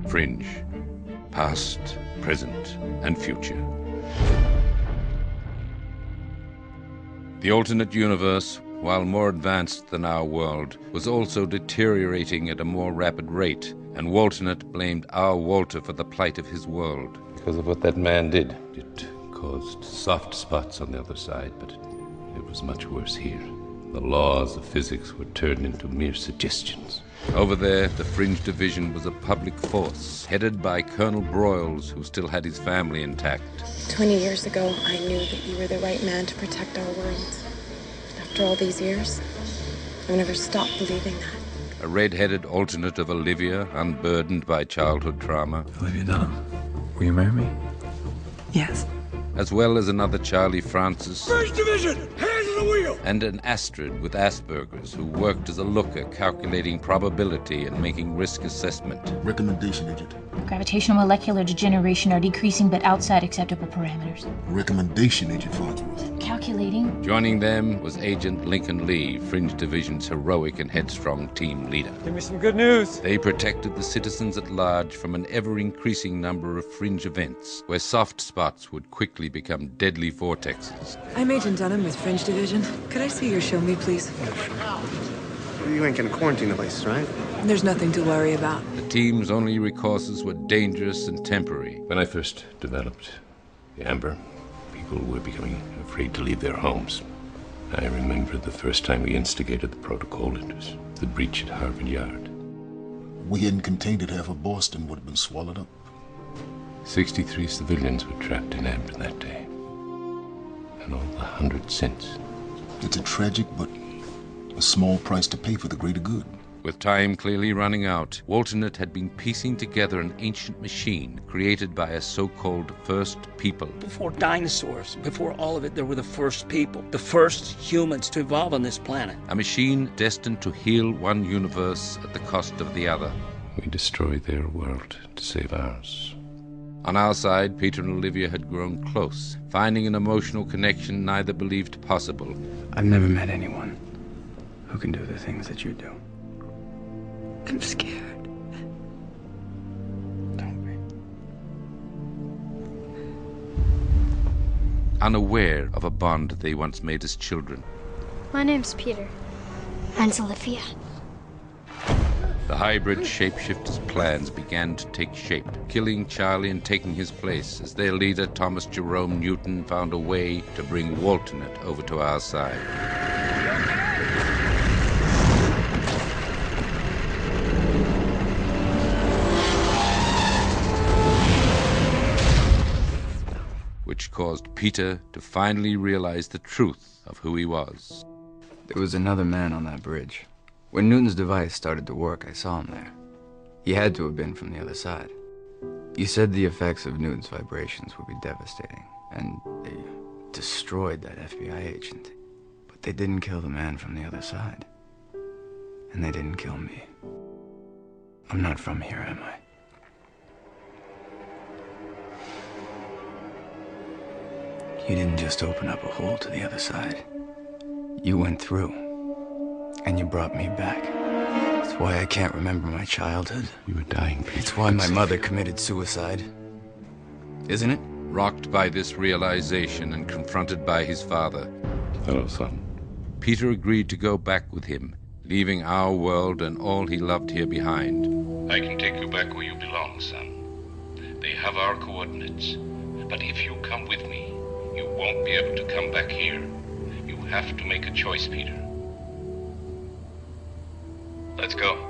Fringe. Past, present, and future. The alternate universe, while more advanced than our world, was also deteriorating at a more rapid rate, and Walternet blamed our Walter for the plight of his world. Because of what that man did. It caused soft spots on the other side, but it was much worse here. The laws of physics were turned into mere suggestions. Over there, the Fringe Division was a public force, headed by Colonel Broyles, who still had his family intact. 20 years ago, I knew that you were the right man to protect our world. After all these years, I've never stopped believing that. A red-headed alternate of Olivia, unburdened by childhood trauma. Olivia Dunham, will you marry me? Yes. As well as another Charlie Francis. First Division, hands on the wheel! And an Astrid with Asperger's who worked as a looker, calculating probability and making risk assessment. Recommendation agent. Gravitational molecular degeneration are decreasing but outside acceptable parameters. Recommendation agent Farnsworth. Calculating. Joining them was Agent Lincoln Lee, Fringe Division's heroic and headstrong team leader. Give me some good news. They protected the citizens at large from an ever-increasing number of fringe events, where soft spots would quickly become deadly vortexes. I'm Agent Dunham with Fringe Division. Could I see your show me, please? You ain't gonna quarantine the place, right? There's nothing to worry about. The team's only recourses were dangerous and temporary. When I first developed the Amber, people were becoming afraid to leave their homes. I remember the first time we instigated the protocol. It was the breach at Harvard Yard. We hadn't contained it, half of Boston would have been swallowed up. 63 civilians were trapped in Amber that day. And all the 100 cents. It's a tragic but a small price to pay for the greater good. With time clearly running out, Walternet had been piecing together an ancient machine created by a so-called first people. Before dinosaurs, before all of it, there were the first people, the first humans to evolve on this planet. A machine destined to heal one universe at the cost of the other. We destroyed their world to save ours. On our side, Peter and Olivia had grown close, finding an emotional connection neither believed possible. I've never met anyone who can do the things that you do. I'm scared. Don't be. Unaware of a bond they once made as children. My name's Peter. Mine's Olivia. The hybrid shapeshifter's plans began to take shape, killing Charlie and taking his place as their leader, Thomas Jerome Newton, found a way to bring Walternet over to our side. Which caused Peter to finally realize the truth of who he was. There was another man on that bridge. When Newton's device started to work, I saw him there. He had to have been from the other side. You said the effects of Newton's vibrations would be devastating, and they destroyed that FBI agent. But they didn't kill the man from the other side. And they didn't kill me. I'm not from here, am I? You didn't just open up a hole to the other side. You went through. And you brought me back. It's why I can't remember my childhood. You were dying, Peter. It's why my mother committed suicide. Isn't it? Rocked by this realization and confronted by his father, Hello, son. Peter agreed to go back with him, leaving our world and all he loved here behind. I can take you back where you belong, son. They have our coordinates. But if you come with me, you won't be able to come back here. You have to make a choice, Peter. Let's go.